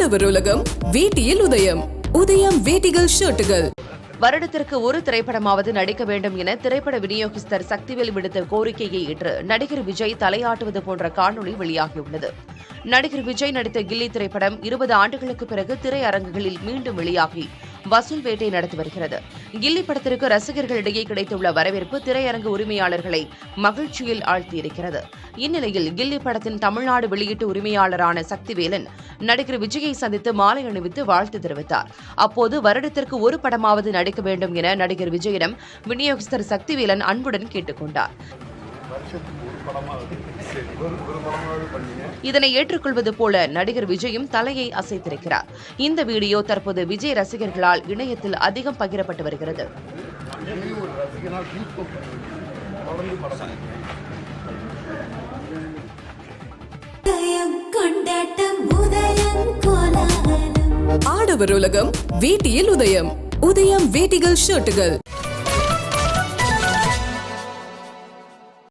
ஆடவர் உலகம் வேட்டியில் உதயம். உதயம் வேட்டிகள் ஷர்ட்டுகள். வருடத்திற்கு ஒரு திரைப்படமாவது நடிக்க வேண்டும் என திரைப்பட விநியோகஸ்தர் சக்திவேல் விடுத்த கோரிக்கையை ஏற்று நடிகர் விஜய் தலையாட்டுவது போன்ற காணொலி வெளியாகியுள்ளது. நடிகர் விஜய் நடித்த கில்லி திரைப்படம் 20 ஆண்டுகளுக்கு பிறகு திரையரங்குகளில் மீண்டும் வெளியாகி வசூல் வேட்டை நடத்தி வருகிறது. கில்லி படத்திற்கு ரசிகர்களிடையே கிடைத்துள்ள வரவேற்பு திரையரங்கு உரிமையாளர்களை மகிழ்ச்சியில் ஆழ்த்தியிருக்கிறது. இந்நிலையில் கில்லி படத்தின் தமிழ்நாடு வெளியீட்டு உரிமையாளரான சக்திவேலன் நடிகர் விஜயை சந்தித்து மாலை அணிவித்து வாழ்த்து தெரிவித்தார். அப்போது வருடத்திற்கு ஒரு படமாவது நடிக்க வேண்டும் என நடிகர் விஜயிடம் விநியோகஸ்தர் சக்திவேலன் அன்புடன் கேட்டுக் கொண்டார். இதனை ஏற்றுக்கொள்வது போல நடிகர் விஜயும் தலையை அசைத்திருக்கிறார். இந்த வீடியோ தற்போது விஜய் ரசிகர்களால் இணையத்தில் அதிகம் பகிரப்பட்டு வருகிறது. ஆடவர் உலகம் வேட்டியில் உதயம். உதயம் வேட்டிகள் ஷர்ட்டுகள்.